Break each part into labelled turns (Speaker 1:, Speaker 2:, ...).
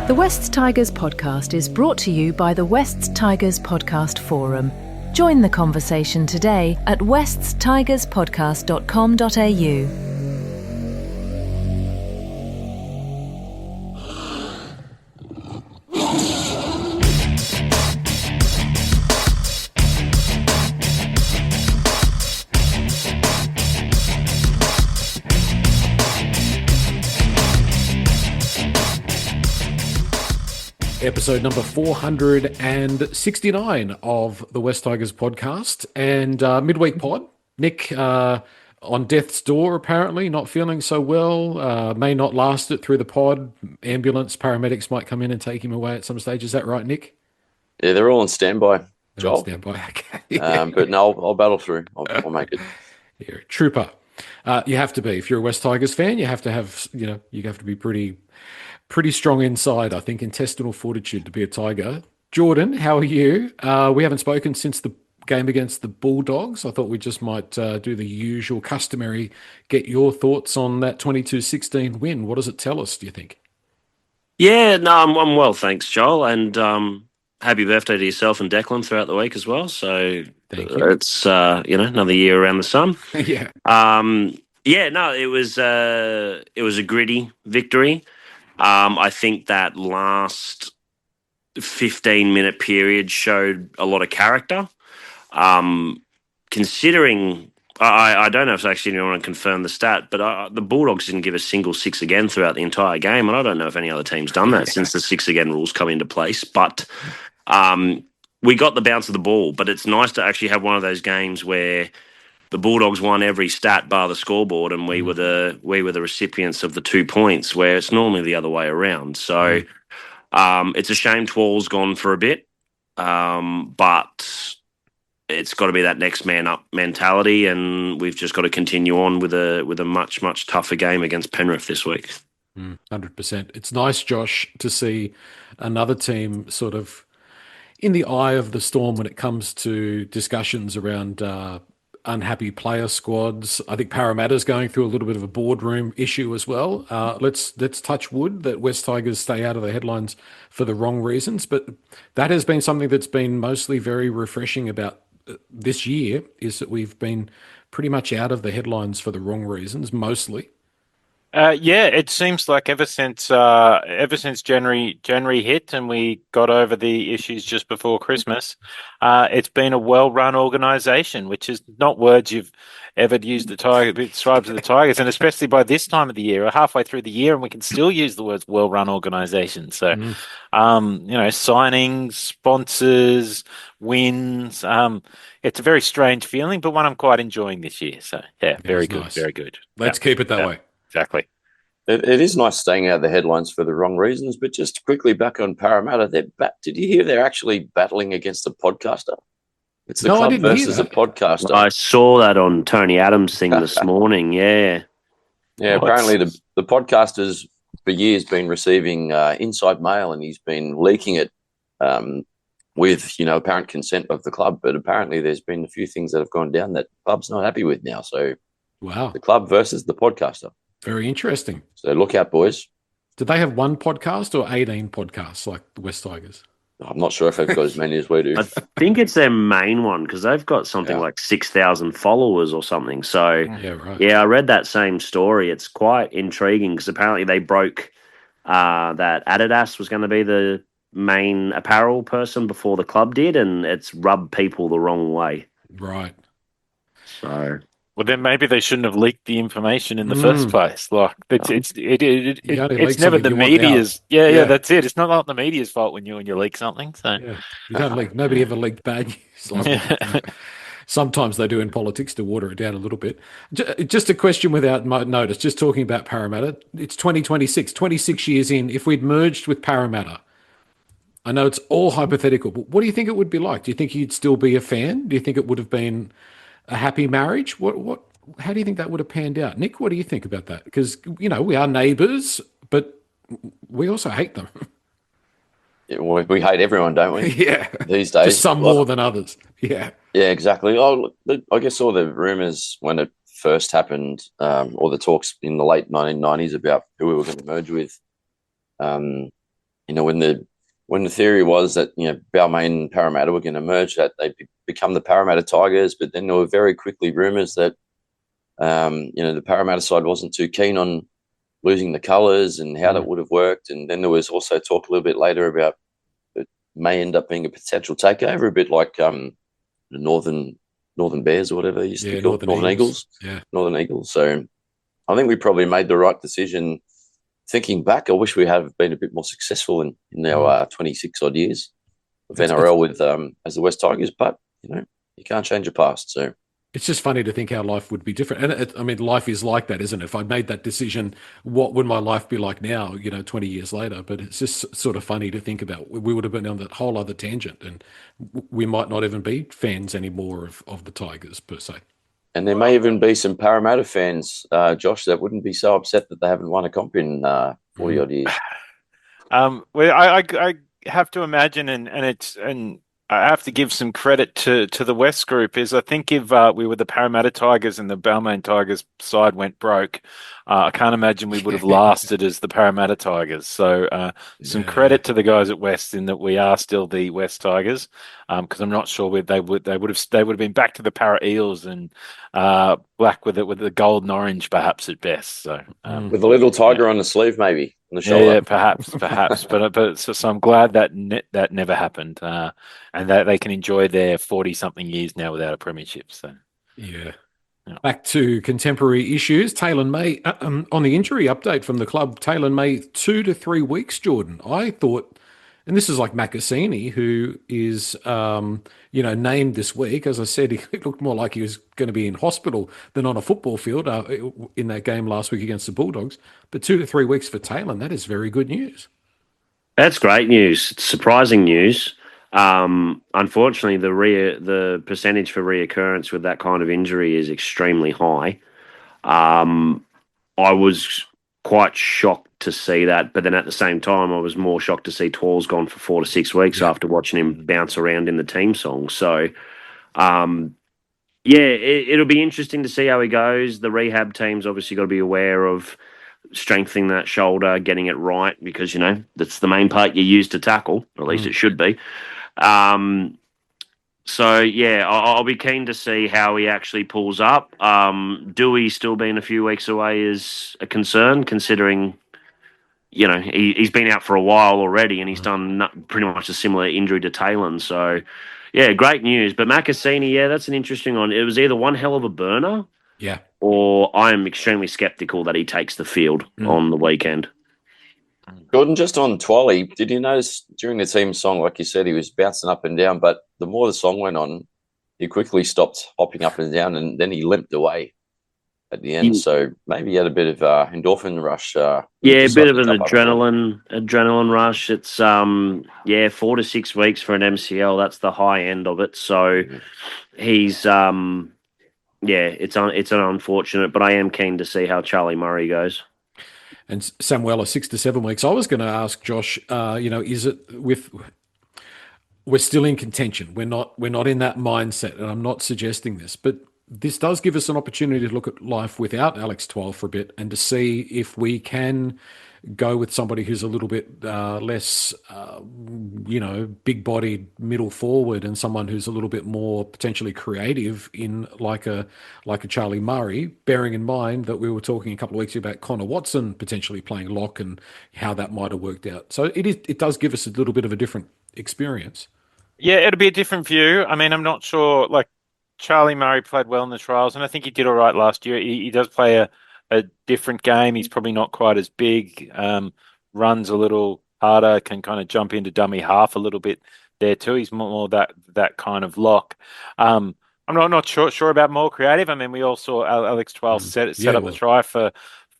Speaker 1: The Wests Tigers podcast is brought to you by the Wests Tigers Podcast Forum. Join the conversation today at weststigerspodcast.com.au.
Speaker 2: Episode number 469 of the West Tigers podcast and midweek pod. Nick on death's door, apparently, not feeling so well, may not last it through the pod. Ambulance, paramedics might come in and take him away at some stage. Is that right, Nick?
Speaker 3: Yeah, they're all on standby, Joel.
Speaker 2: On standby, okay.
Speaker 3: But no, I'll battle through. I'll make it.
Speaker 2: You're a trooper. You have to be. If you're a West Tigers fan, you have to have, you have to be pretty strong inside, I think, intestinal fortitude to be a Tiger. Jordan, how are you? We haven't spoken since the game against the Bulldogs. I thought we just might do the usual customary, get your thoughts on that 22-16 win. What does it tell us, do you think?
Speaker 4: Yeah, no, I'm well, thanks, Joel, and happy birthday to yourself and Declan throughout the week as well. So it's, another year around the sun.
Speaker 2: Yeah.
Speaker 4: It was a gritty victory. I think that last 15-minute period showed a lot of character. Considering, I don't know if actually anyone can confirm the stat, but the Bulldogs didn't give a single six again throughout the entire game, and I don't know if any other team's done that since the six again rules come into place. But we got the bounce of the ball, but it's nice to actually have one of those games where the Bulldogs won every stat bar the scoreboard, and we were the recipients of the 2 points, where it's normally the other way around. So it's a shame Twall's gone for a bit, but it's got to be that next man up mentality, and we've just got to continue on with a much, much tougher game against Penrith this week.
Speaker 2: 100%. It's nice, Josh, to see another team sort of in the eye of the storm when it comes to discussions around unhappy player squads. I think Parramatta's going through a little bit of a boardroom issue as well. Let's touch wood that West Tigers stay out of the headlines for the wrong reasons, but that has been something that's been mostly very refreshing about this year, is that we've been pretty much out of the headlines for the wrong reasons, mostly.
Speaker 5: It seems like ever since January hit and we got over the issues just before Christmas, it's been a well-run organisation, which is not words you've ever used describes of the Tigers, and especially by this time of the year, or halfway through the year, and we can still use the words well-run organisation. So, signings, sponsors, wins. It's a very strange feeling, but one I'm quite enjoying this year. So, yeah, very good,
Speaker 2: nice.
Speaker 5: Very good.
Speaker 2: Let's keep it that way.
Speaker 5: Exactly.
Speaker 3: It is nice staying out of the headlines for the wrong reasons, but just quickly back on Parramatta, did you hear they're actually battling against a podcaster? It's the club versus a podcaster.
Speaker 4: I saw that on Tony Adams' thing this morning, yeah.
Speaker 3: Yeah, apparently the podcaster's for years been receiving inside mail, and he's been leaking it with, apparent consent of the club, but apparently there's been a few things that have gone down that the club's not happy with now. So
Speaker 2: wow,
Speaker 3: the club versus the podcaster.
Speaker 2: Very interesting.
Speaker 3: So look out, boys.
Speaker 2: Do they have one podcast or 18 podcasts like the West Tigers?
Speaker 3: I'm not sure if they've got as many as we do.
Speaker 4: I think it's their main one because they've got something like 6,000 followers or something. So, I read that same story. It's quite intriguing because apparently they broke that Adidas was going to be the main apparel person before the club did, and it's rubbed people the wrong way.
Speaker 2: Right.
Speaker 4: So...
Speaker 5: Well, then maybe they shouldn't have leaked the information in the first place. Like it's never the media's. Yeah, that's it. It's not like the media's fault when you leak something. So
Speaker 2: you don't leak. Nobody ever leaked bad news. Sometimes they do in politics to water it down a little bit. Just a question without notice. Just talking about Parramatta. It's 2026, 26 years in. If we'd merged with Parramatta, I know it's all hypothetical, but what do you think it would be like? Do you think you'd still be a fan? Do you think it would have been a happy marriage? How do you think that would have panned out? Nick, what do you think about that? Because, we are neighbours, but we also hate them.
Speaker 3: Yeah, we hate everyone, don't we?
Speaker 2: Yeah.
Speaker 3: These days.
Speaker 2: Just some more than others. Yeah.
Speaker 3: Yeah, exactly. Oh, I guess all the rumours when it first happened, or the talks in the late 1990s about who we were going to merge with, when the theory was that Balmain and Parramatta were going to merge, that they'd become the Parramatta Tigers, but then there were very quickly rumours that the Parramatta side wasn't too keen on losing the colours and how that would have worked, and then there was also talk a little bit later about it may end up being a potential takeover, a bit like the Northern Bears or whatever they used to be called, Northern Eagles.
Speaker 2: Yeah,
Speaker 3: Northern Eagles. So I think we probably made the right decision. Thinking back, I wish we had been a bit more successful in our 26 odd years of NRL with as the West Tigers, but you can't change your past. So
Speaker 2: it's just funny to think how life would be different. And life is like that, isn't it? If I made that decision, what would my life be like now, 20 years later? But it's just sort of funny to think about. We would have been on that whole other tangent, and we might not even be fans anymore of the Tigers, per se.
Speaker 3: And there may even be some Parramatta fans, Josh, that wouldn't be so upset that they haven't won a comp in 40 odd years.
Speaker 5: Well, I have to imagine, and I have to give some credit to the West group. Is I think if we were the Parramatta Tigers and the Balmain Tigers side went broke, I can't imagine we would have lasted as the Parramatta Tigers. So some credit to the guys at West in that we are still the West Tigers, because I'm not sure they would have been back to the Para Eels and black with the gold and orange perhaps at best. So
Speaker 3: with a little tiger on the sleeve, maybe on the shoulder.
Speaker 5: Yeah, perhaps. but so I'm glad that never happened, and that they can enjoy their 40-something years now without a premiership. So
Speaker 2: yeah. Back to contemporary issues. Taylor May, on the injury update from the club, Taylor May 2 to 3 weeks, Jordan. I thought, and this is like Macassini, who is, named this week. As I said, he looked more like he was going to be in hospital than on a football field in that game last week against the Bulldogs. But 2 to 3 weeks for Taylor, that is very good news.
Speaker 4: That's great news. It's surprising news. Unfortunately, the percentage for reoccurrence with that kind of injury is extremely high. I was quite shocked to see that, but then at the same time, I was more shocked to see Tall's gone for 4 to 6 weeks after watching him bounce around in the team song. So, it'll be interesting to see how he goes. The rehab team's obviously got to be aware of strengthening that shoulder, getting it right, because that's the main part you use to tackle, or at least it should be. I'll be keen to see how he actually pulls up. Dewey still being a few weeks away is a concern, considering he's been out for a while already, and he's done pretty much a similar injury to Taylor. So great news. But Macassini, that's an interesting one. It was either one hell of a burner, or I am extremely skeptical that he takes the field on the weekend.
Speaker 3: Gordon, just on Twally, did you notice during the team song, like you said, he was bouncing up and down, but the more the song went on, he quickly stopped hopping up and down, and then he limped away at the end. So maybe he had a bit of endorphin rush.
Speaker 4: A bit of an adrenaline rush. It's 4 to 6 weeks for an MCL. That's the high end of it. So he's it's an unfortunate, but I am keen to see how Charlie Murray goes.
Speaker 2: And Samuela 6 to 7 weeks. I was going to ask Josh, is it we're still in contention. We're not in that mindset, and I'm not suggesting this, but this does give us an opportunity to look at life without Alex Twal for a bit and to see if we can go with somebody who's a little bit less, big-bodied middle forward, and someone who's a little bit more potentially creative in like a Charlie Murray, bearing in mind that we were talking a couple of weeks ago about Connor Watson potentially playing lock and how that might have worked out. So it does give us a little bit of a different experience.
Speaker 5: Yeah, it'll be a different view. I mean, I'm not sure, Charlie Murray played well in the trials, and I think he did all right last year. He does play a different game. He's probably not quite as big, runs a little harder, can kind of jump into dummy half a little bit there too. He's more that kind of lock. I'm not sure about more creative. I mean, we all saw Alex Twal set up a try for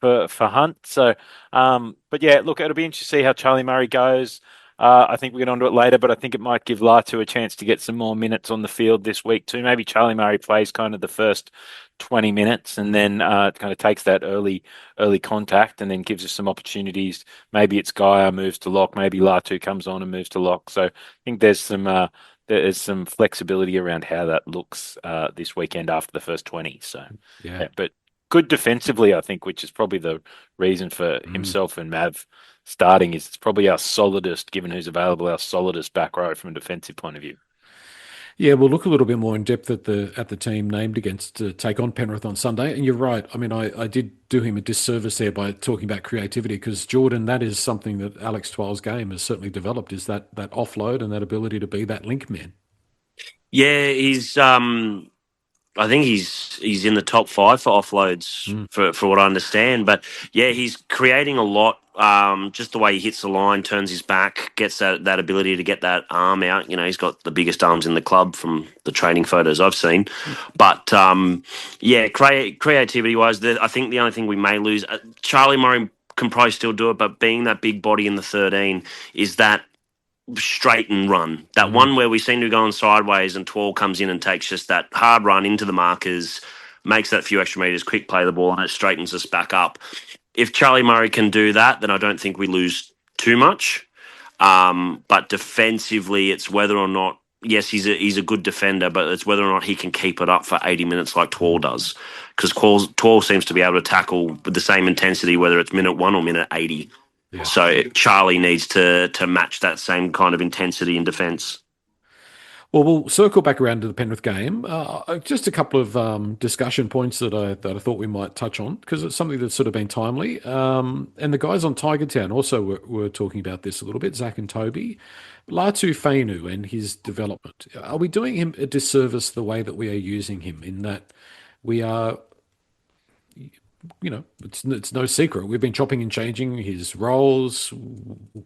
Speaker 5: Hunt. So, but yeah, look, it'll be interesting to see how Charlie Murray goes. I think we'll get onto it later, but I think it might give Latu a chance to get some more minutes on the field this week too. Maybe Charlie Murray plays kind of the first 20 minutes and then kind of takes that early contact and then gives us some opportunities. Maybe it's Gaia moves to lock. Maybe Latu comes on and moves to lock. So I think there's some flexibility around how that looks this weekend after the first 20. So, but good defensively, I think, which is probably the reason for himself and Mav starting. Is it's probably our solidest, given who's available, our solidest back row from a defensive point of view.
Speaker 2: Yeah, we'll look a little bit more in depth at the team named against to take on Penrith on Sunday. And you're right. I mean, I did do him a disservice there by talking about creativity, because Jordan, that is something that Alex Twal's game has certainly developed, is that offload and that ability to be that link man.
Speaker 4: Yeah, he's. I think he's in the top 5 for offloads for what I understand. But yeah, he's creating a lot. Just the way he hits the line, turns his back, gets that ability to get that arm out. You know, he's got the biggest arms in the club from the training photos I've seen. But yeah, creativity wise, I think the only thing we may lose, Charlie Murray can probably still do it, but being that big body in the 13 is that straight and run. That one where we seem to be going sideways and Twal comes in and takes just that hard run into the markers, makes that few extra metres, quick play the ball, and it straightens us back up. If Charlie Murray can do that, then I don't think we lose too much. But defensively, it's whether or not, yes, he's a good defender, but it's whether or not he can keep it up for 80 minutes like Twal does. Because Twal seems to be able to tackle with the same intensity, whether it's minute 1 or minute 80. Yeah. So Charlie needs to match that same kind of intensity in defence.
Speaker 2: Well, we'll circle back around to the Penrith game. Just a couple of discussion points that I thought we might touch on, because it's something that's sort of been timely. And the guys on Tiger Town also were talking about this a little bit, Zach and Toby. Latu Fainu and his development. Are we doing him a disservice the way that we are using him, in that we are... You know, it's no secret. We've been chopping and changing his roles,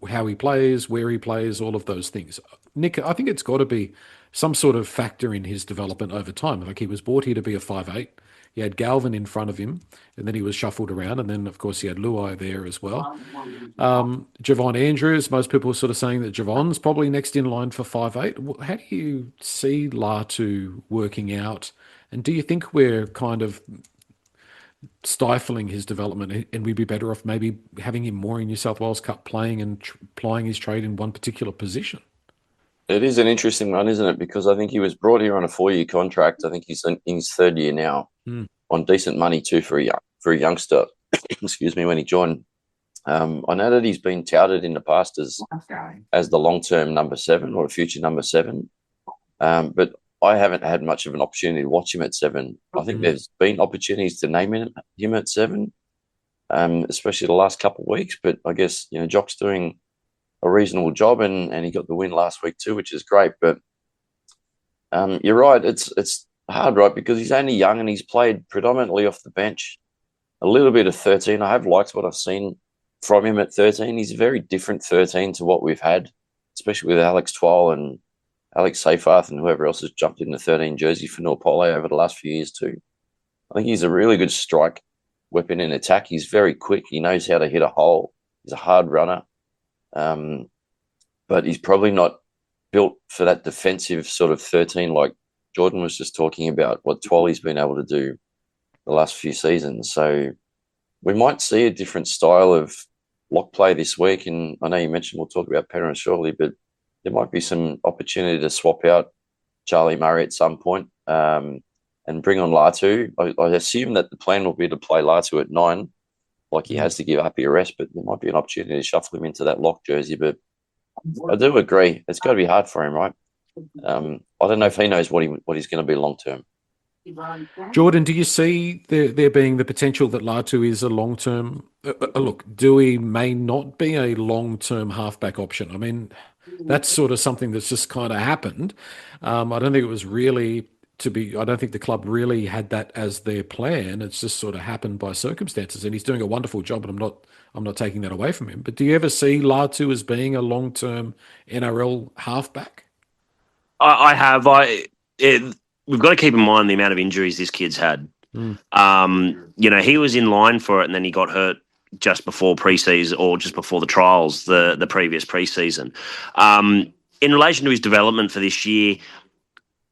Speaker 2: how he plays, where he plays, all of those things. Nick, I think it's got to be some sort of factor in his development over time. Like, he was brought here to be a 5'8". He had Galvin in front of him, and then he was shuffled around. And then, of course, he had Luai there as well. Javon Andrews, most people are sort of saying that Javon's probably next in line for 5'8". How do you see Latu working out? And do you think we're kind of stifling his development, and we'd be better off maybe having him more in New South Wales Cup, playing and plying his trade in one particular position?
Speaker 3: It is an interesting one, isn't it? Because I think he was brought here on a 4-year contract. I think he's in his 3rd year now, on decent money too for a youngster. Excuse me, when he joined. I know that he's been touted in the past as the long-term number 7 or a future number 7, but I haven't had much of an opportunity to watch him at 7. I think there's been opportunities to name him at 7, especially the last couple of weeks. But I guess, you know, Jock's doing a reasonable job, and he got the win last week too, which is great. But you're right, it's hard, right? Because he's only young and he's played predominantly off the bench, a little bit of 13. I have liked what I've seen from him at 13. He's a very different 13 to what we've had, especially with Alex Twal and Alex Seyfarth and whoever else has jumped in the 13 jersey for Norpole over the last few years too. I think he's a really good strike weapon in attack. He's very quick. He knows how to hit a hole. He's a hard runner. But he's probably not built for that defensive sort of 13 like Jordan was just talking about, what Twally's been able to do the last few seasons. So we might see a different style of lock play this week. And I know you mentioned we'll talk about Penrith shortly, but there might be some opportunity to swap out Charlie Murray at some point and bring on Latu. I assume that the plan will be to play Latu at 9, like he has to give Happy a rest, but there might be an opportunity to shuffle him into that lock jersey. But I do agree. It's got to be hard for him, right? I don't know if he knows what he's going to be long term.
Speaker 2: Jordan, do you see there being the potential that Latu is a long-term... look, Dewey may not be a long-term halfback option. I mean... That's sort of something that's just kind of happened. I don't think it was really I don't think the club really had that as their plan. It's just sort of happened by circumstances, and he's doing a wonderful job, and I'm not taking that away from him. But do you ever see Latu as being a long-term NRL halfback?
Speaker 4: I have. We've got to keep in mind the amount of injuries this kid's had. You know, he was in line for it, and then he got hurt just before pre-season, or just before the trials, the previous pre-season. In relation to his development for this year,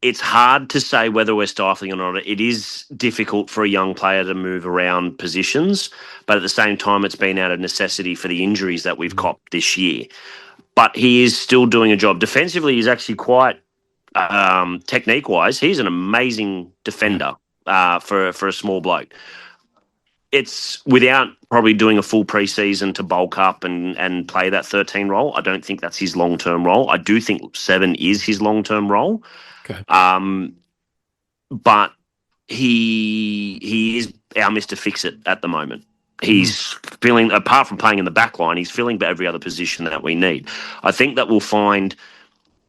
Speaker 4: it's hard to say whether we're stifling or not. It is difficult for a young player to move around positions, but at the same time, it's been out of necessity for the injuries that we've copped this year. But he is still doing a job. Defensively, he's actually quite, technique-wise, he's an amazing defender for a small bloke. it's without probably doing a full preseason to bulk up and play that 13 role. I don't think that's his long-term role. I do think 7 is his long-term role.
Speaker 2: Okay.
Speaker 4: But he is our Mr. Fix-It at the moment. He's filling, apart from playing in the back line, he's filling every other position that we need. I think that we'll find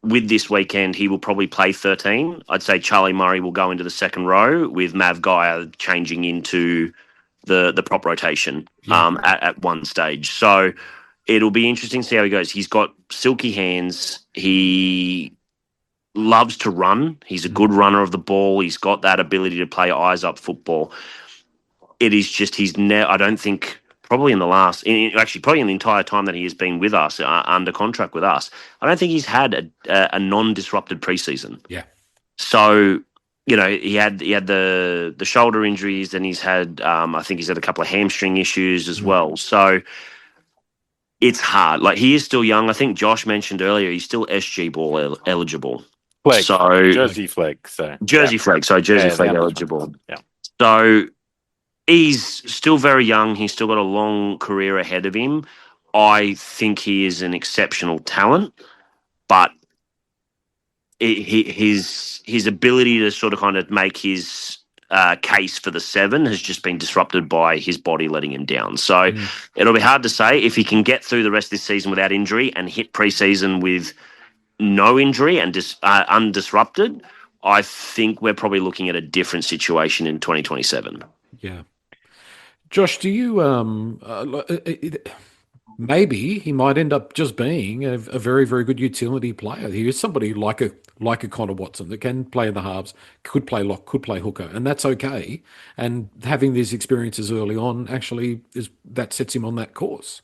Speaker 4: with this weekend, he will probably play 13. I'd say Charlie Murray will go into the second row with Mav Gaia changing into the prop rotation at one stage. So it'll be interesting to see how he goes. He's got silky hands. He loves to run. He's a good runner of the ball. He's got that ability to play eyes up football. It is just I don't think probably in the probably in the entire time that he has been with us under contract with us, I don't think he's had a non-disrupted preseason.
Speaker 2: Yeah.
Speaker 4: So he had the shoulder injuries, and he's had I think he's had a couple of hamstring issues as well. So it's hard. Like, he is still young. I think Josh mentioned earlier he's still SG ball eligible.
Speaker 5: Flag.
Speaker 4: So
Speaker 5: Jersey flag.
Speaker 4: Jersey flag eligible.
Speaker 5: Yeah.
Speaker 4: So he's still very young. He's still got a long career ahead of him. I think he is an exceptional talent, but his ability to sort of kind of make his case for the 7 has just been disrupted by his body letting him down. So it'll be hard to say if he can get through the rest of this season without injury and hit preseason with no injury and undisrupted. I think we're probably looking at a different situation in 2027.
Speaker 2: Yeah. Josh, do you maybe he might end up just being a very, very good utility player. He is somebody like a Connor Watson that can play in the halves, could play lock, could play hooker, and that's okay. And having these experiences early on actually sets him on that course.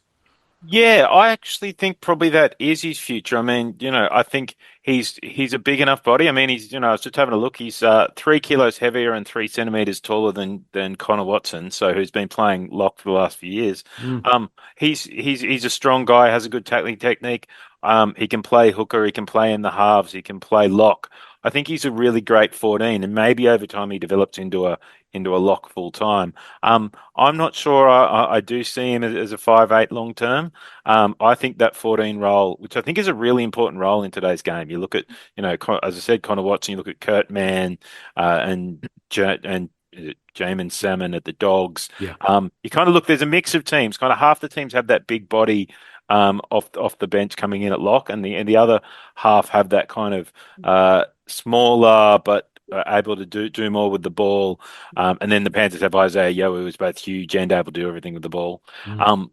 Speaker 5: Yeah, I actually think probably that is his future. I mean, I think he's a big enough body. I mean, I was just having a look. He's 3 kilos heavier and 3 centimeters taller than Connor Watson, so who's been playing lock for the last few years. He's a strong guy, has a good tackling technique. He can play hooker, he can play in the halves, he can play lock. I think he's a really great 14, and maybe over time he develops into a lock full time. I'm not sure. I do see him as a 5'8" long term. I think that 14 role, which I think is a really important role in today's game. You look at, as I said, Connor Watson. You look at Kurt Mann and Jamin Salmon at the Dogs.
Speaker 2: Yeah.
Speaker 5: You kind of look. There's a mix of teams. Kind of half the teams have that big body off the bench coming in at lock, and the other half have that kind of smaller but able to do more with the ball. And then the Panthers have Isaiah Yeo, who is both huge and able to do everything with the ball.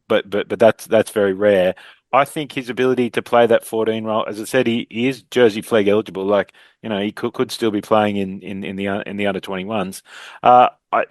Speaker 5: But that's very rare. I think his ability to play that 14 role, as I said, he is Jersey flag eligible. Like, he could still be playing in the under 21s.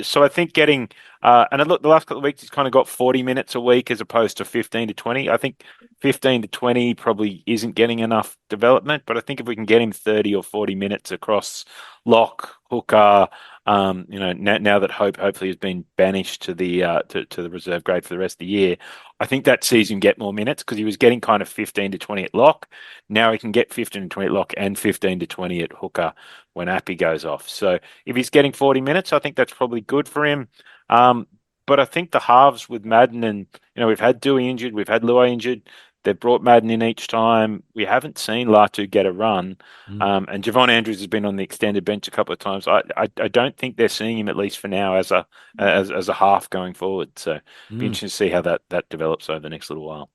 Speaker 5: So I think getting and look, the last couple of weeks he's kind of got 40 minutes a week as opposed to 15 to 20. I think 15 to 20 probably isn't getting enough development, but I think if we can get him 30 or 40 minutes across lock, hooker, now that hopefully has been banished to the reserve grade for the rest of the year, I think that sees him get more minutes because he was getting kind of 15 to 20 at lock. Now he can get 15 to 20 at lock and 15 to 20 at hooker when Appy goes off. So if he's getting 40 minutes, I think that's probably good for him. But I think the halves with Madden and, we've had Dewey injured, we've had Luai injured. They've brought Madden in each time. We haven't seen Latu get a run. And Javon Andrews has been on the extended bench a couple of times. I don't think they're seeing him, at least for now, as a half going forward. So it'll be interesting to see how that develops over the next little while.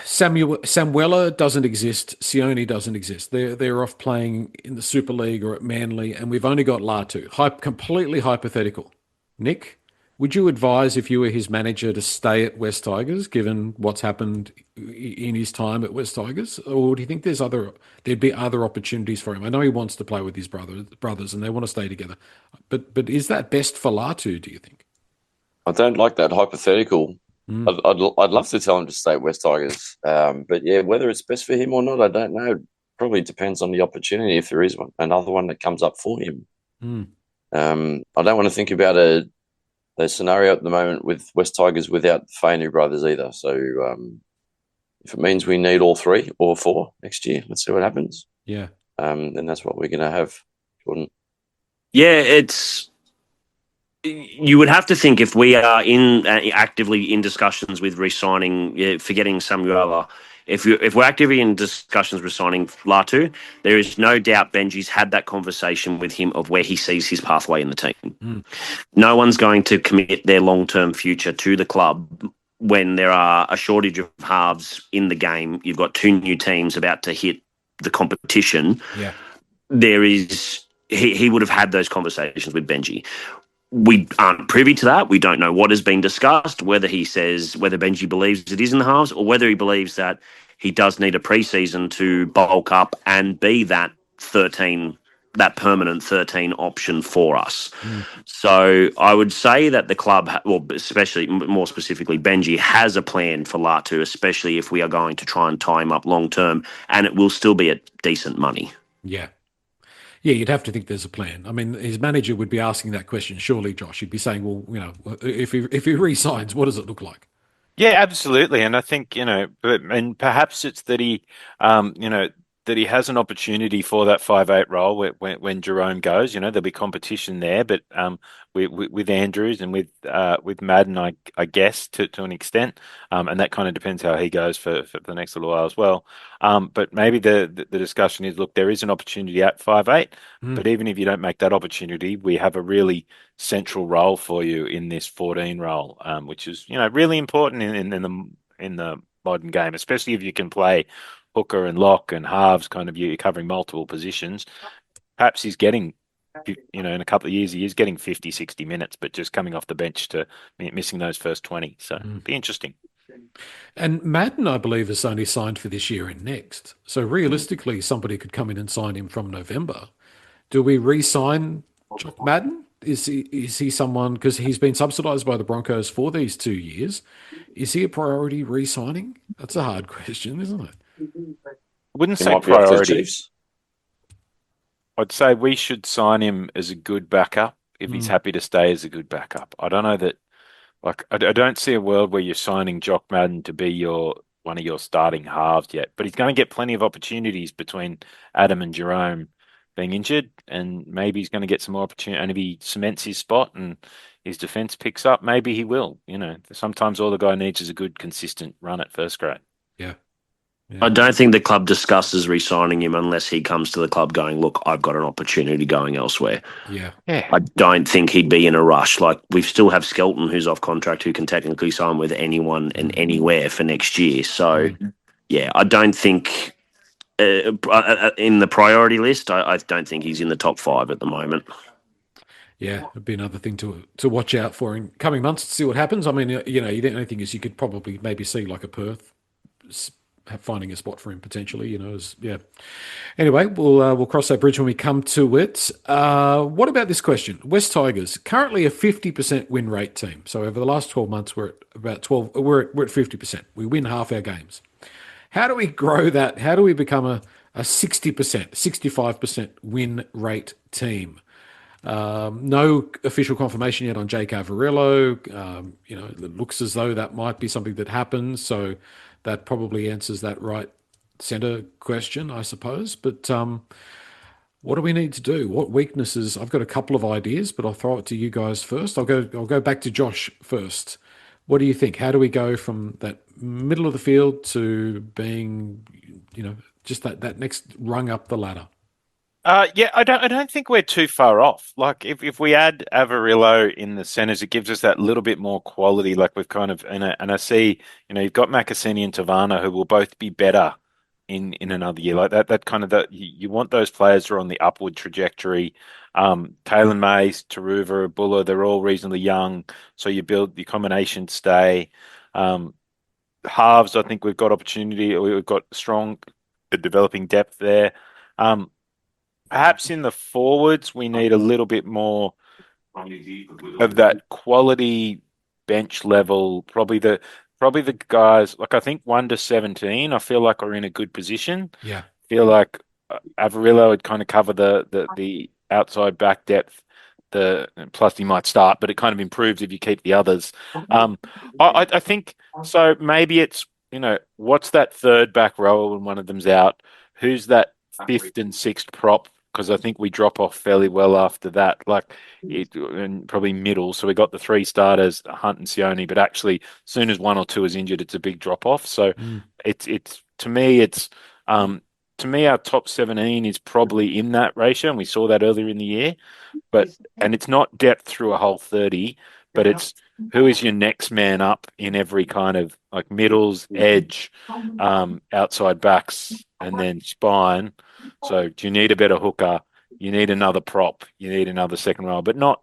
Speaker 2: Samuela doesn't exist. Sione doesn't exist. They're off playing in the Super League or at Manly, and we've only got Latu. Completely hypothetical. Nick, would you advise, if you were his manager, to stay at West Tigers, given what's happened in his time at West Tigers? Or do you think there'd be other opportunities for him? I know he wants to play with his brothers and they want to stay together. But is that best for Latu, do you think?
Speaker 3: I don't like that hypothetical. I'd love to tell him to stay at West Tigers. But yeah, whether it's best for him or not, I don't know. Probably depends on the opportunity, if there is another one that comes up for him. I don't want to think about a scenario at the moment with West Tigers without the Fainu brothers either. So if it means we need all 3 or 4 next year, let's see what happens.
Speaker 2: Yeah.
Speaker 3: Then that's what we're going to have, Jordan.
Speaker 4: Yeah, it's You would have to think if we are actively in discussions with re-signing, forgetting Samuela, if we're actively in discussions with signing Latu, there is no doubt Benji's had that conversation with him of where he sees his pathway in the team. No one's going to commit their long-term future to the club when there are a shortage of halves in the game. You've got two new teams about to hit the competition.
Speaker 2: Yeah.
Speaker 4: He would have had those conversations with Benji. We aren't privy to that. We don't know what has been discussed, whether Benji believes it is in the halves or whether he believes that he does need a preseason to bulk up and be that permanent 13 option for us. So I would say that the club, especially more specifically Benji, has a plan for Latu, especially if we are going to try and tie him up long term, and it will still be at decent money.
Speaker 2: Yeah. Yeah, you'd have to think there's a plan. I mean, his manager would be asking that question, surely, Josh. He'd be saying, well, if he re-signs, what does it look like?
Speaker 5: Yeah, absolutely. And I think, and perhaps it's that that he has an opportunity for that 5'8" role when Jerome goes. There'll be competition there, but with Andrews and with Madden, I guess to an extent, and that kind of depends how he goes for the next little while as well. But maybe the discussion is, look, there is an opportunity at 5'8", but even if you don't make that opportunity, we have a really central role for you in this 14 role, which is really important in the modern game, especially if you can play hooker and lock and halves, kind of you're covering multiple positions. Perhaps he's getting, in a couple of years, he is getting 50, 60 minutes, but just coming off the bench to missing those first 20. So be interesting.
Speaker 2: And Madden, I believe, is only signed for this year and next. So realistically, somebody could come in and sign him from November. Do we re-sign Jock Madden? Is he someone, because he's been subsidised by the Broncos for these 2 years, is he a priority re-signing? That's a hard question, isn't it?
Speaker 5: Wouldn't
Speaker 3: He
Speaker 5: say
Speaker 3: might be off to the
Speaker 5: priority.
Speaker 3: Chiefs.
Speaker 5: I'd say we should sign him as a good backup if he's happy to stay as a good backup. I don't know that, I don't see a world where you're signing Jock Madden to be one of your starting halves yet, but he's going to get plenty of opportunities between Adam and Jerome being injured, and maybe he's going to get some more opportunity. And if he cements his spot and his defense picks up, maybe he will. Sometimes all the guy needs is a good, consistent run at first grade.
Speaker 2: Yeah.
Speaker 4: I don't think the club discusses re-signing him unless he comes to the club going, look, I've got an opportunity going elsewhere.
Speaker 2: Yeah.
Speaker 4: I don't think he'd be in a rush. Like, we still have Skelton, who's off contract, who can technically sign with anyone and anywhere for next year. So, yeah, I don't think in the priority list, I don't think he's in the top 5 at the moment.
Speaker 2: Yeah, it'd be another thing to watch out for in coming months to see what happens. I mean, the only thing is you could probably maybe see like a Perth finding a spot for him potentially. Anyway, we'll cross that bridge when we come to it. What about this question? West Tigers currently a 50% win rate team. So over the last 12 months, we're at about 12. We're at 50%. We win half our games. How do we grow that? How do we become a 60%, 65% win rate team? No official confirmation yet on Jake Averillo. It looks as though that might be something that happens. So that probably answers that right centre question, I suppose. But what do we need to do? What weaknesses? I've got a couple of ideas, but I'll throw it to you guys first. I'll go back to Josh first. What do you think? How do we go from that middle of the field to being, just that next rung up the ladder?
Speaker 5: Yeah, I don't think we're too far off. Like if we add Avarillo in the centres, it gives us that little bit more quality. Like we've kind of and I see, you've got Makasini and Tavana who will both be better in another year. Like that kind of that you want those players who are on the upward trajectory. Taylor Mays, Taruva, Buller, they're all reasonably young, so you build the combination stay. Halves, I think we've got opportunity. We've got strong developing depth there. Perhaps in the forwards, we need a little bit more of that quality bench level. Probably the guys, like I think 1 to 17, I feel like are in a good position.
Speaker 2: Yeah.
Speaker 5: I feel like Avarillo would kind of cover the outside back depth. Plus he might start, but it kind of improves if you keep the others. I think so. Maybe it's what's that third back row when one of them's out? Who's that fifth and sixth prop because I think we drop off fairly well after that, and probably middle. So we got the three starters, Hunt and Sione, but actually, as soon as one or two is injured, it's a big drop off. So it's to me, our top 17 is probably in that ratio, and we saw that earlier in the year. And it's not depth through a whole 30, but it's who is your next man up in every kind of like middles, edge, outside backs, and then spine. So do you need a better hooker? You need another prop. You need another second row, but not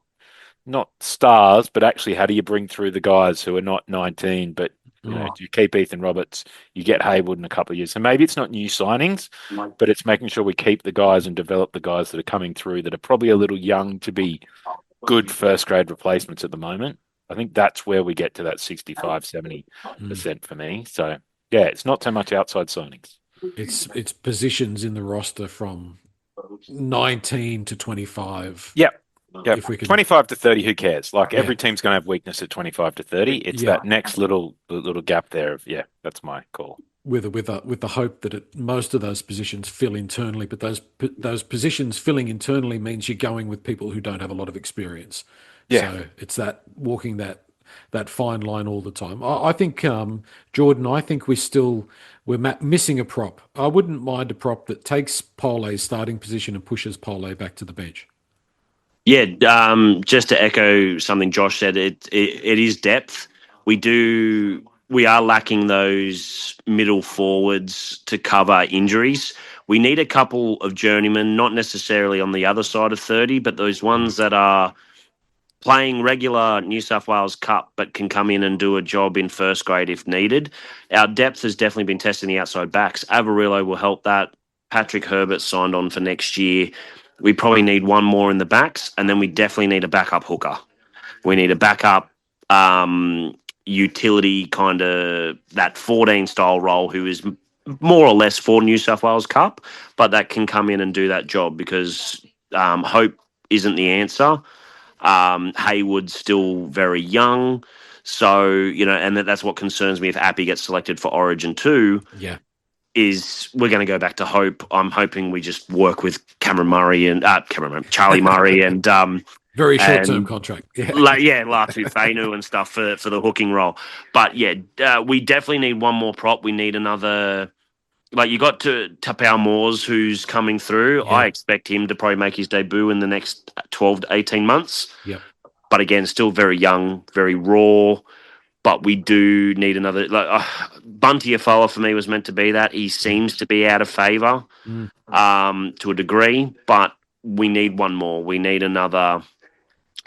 Speaker 5: stars, but actually how do you bring through the guys who are not 19, but do you keep Ethan Roberts, you get Haywood in a couple of years. So maybe it's not new signings, but it's making sure we keep the guys and develop the guys that are coming through that are probably a little young to be good first grade replacements at the moment. I think that's where we get to that 65-70% for me. So yeah, it's not so much outside signings.
Speaker 2: It's positions in the roster from 19 to 25.
Speaker 5: Yep.
Speaker 2: If we can,
Speaker 5: 25 to 30, who cares? Like every team's going to have weakness at 25 to 30. It's that next little gap there of, that's my call.
Speaker 2: With the hope that most of those positions fill internally, but those positions filling internally means you're going with people who don't have a lot of experience. Yeah. So it's that walking that fine line all the time. I think, Jordan, we're missing a prop. I wouldn't mind a prop that takes Pole's starting position and pushes Pole back to the bench.
Speaker 4: Yeah, just to echo something Josh said, it is depth. We are lacking those middle forwards to cover injuries. We need a couple of journeymen, not necessarily on the other side of 30, but those ones that are playing regular New South Wales Cup but can come in and do a job in first grade if needed. Our depth has definitely been testing the outside backs. Avarillo will help that. Patrick Herbert signed on for next year. We probably need one more in the backs, and then we definitely need a backup hooker. We need a backup utility kind of that 14-style role who is more or less for New South Wales Cup, but that can come in and do that job because Hope isn't the answer. Haywood's still very young. So, and that's what concerns me if Appy gets selected for Origin 2.
Speaker 2: Yeah.
Speaker 4: Is we're going to go back to Hope. I'm hoping we just work with Charlie Murray and
Speaker 2: very short-term contract. Yeah,
Speaker 4: Latu Fainu and stuff for the hooking role. But we definitely need one more prop. We need another. Like you got to Tapau Moores, who's coming through. Yeah. I expect him to probably make his debut in the next 12 to 18 months.
Speaker 2: Yeah.
Speaker 4: But again, still very young, very raw. But we do need another. Bunty Afoa for me was meant to be that. He seems to be out of favour to a degree, but we need one more. We need another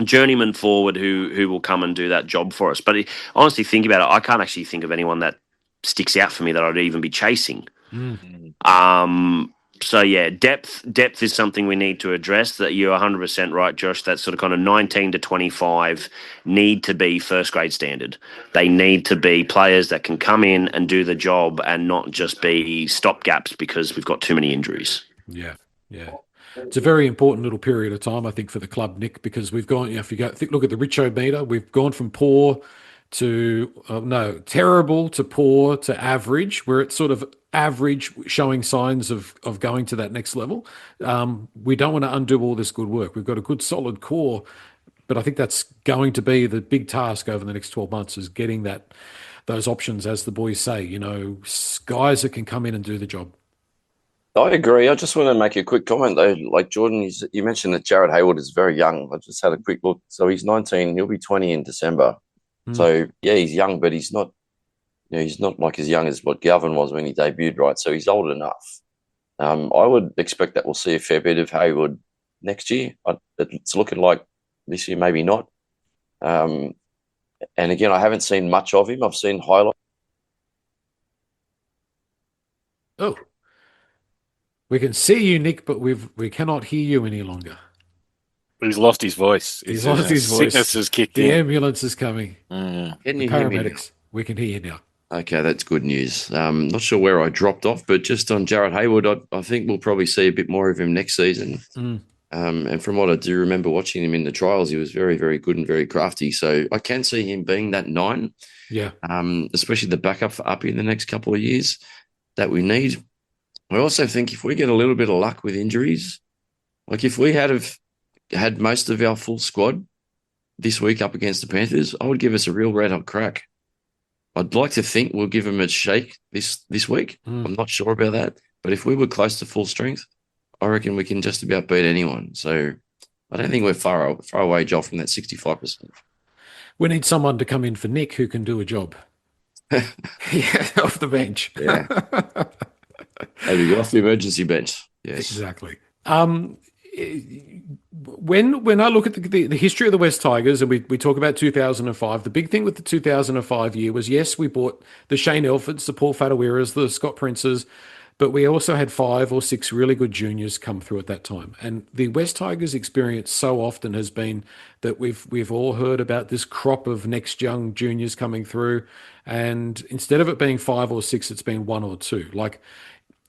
Speaker 4: journeyman forward who will come and do that job for us. But honestly, think about it. I can't actually think of anyone that sticks out for me that I'd even be chasing. So depth is something we need to address. That you're 100% right, Josh. That sort of kind of 19 to 25 need to be first grade standard. They need to be players that can come in and do the job and not just be stopgaps because we've got too many injuries.
Speaker 2: Yeah. It's a very important little period of time, I think, for the club, Nick, because we've gone. If you look at the Richo meter, we've gone from poor to terrible to poor to average. We're at sort of average, showing signs of going to that next level. We don't want to undo all this good work. We've got a good solid core, but I think that's going to be the big task over the next 12 months is getting those options, as the boys say, guys that can come in and do the job.
Speaker 3: I agree. I just want to make a quick comment though. Like Jordan, you mentioned that Jared Haywood is very young. I just had a quick look. So he's 19. He'll be 20 in December. So he's young, but he's not. He's not like as young as what Galvin was when he debuted, right? So he's old enough. I would expect that we'll see a fair bit of Haywood next year. It's looking like this year, maybe not. And again, I haven't seen much of him. I've seen highlights.
Speaker 2: Oh, we can see you, Nick, but we cannot hear you any longer.
Speaker 5: He's lost his voice.
Speaker 2: He's lost his voice.
Speaker 5: Sickness has kicked in.
Speaker 2: The ambulance is coming.
Speaker 3: Can you
Speaker 2: the
Speaker 3: hear me now?
Speaker 2: We can hear you now.
Speaker 3: Okay, that's good news. Not sure where I dropped off, but just on Jared Haywood, I think we'll probably see a bit more of him next season. And from what I do remember watching him in the trials, he was very, very good and very crafty. So I can see him being that 9.
Speaker 2: Yeah.
Speaker 3: Especially the backup for Uppy in the next couple of years that we need. I also think if we get a little bit of luck with injuries, Like if we have had most of our full squad this week up against the Panthers, I would give us a real red hot crack. I'd like to think we'll give them a shake this week. I'm not sure about that, but if we were close to full strength, I reckon we can just about beat anyone. So I don't think we're far away, Joel, from that 65%.
Speaker 2: We need someone to come in for Nick who can do a job. Yeah, off the bench.
Speaker 3: Yeah. Maybe off the emergency bench. Yes.
Speaker 2: Exactly. When I look at the history of the West Tigers and we talk about 2005, the big thing with the 2005 year was, yes, we bought the Shane Elfords, the Paul Fatawiras, the Scott Princes, but we also had 5 or 6 really good juniors come through at that time. And the West Tigers experience so often has been that we've all heard about this crop of next young juniors coming through, and instead of it being 5 or 6, it's been 1 or 2. Like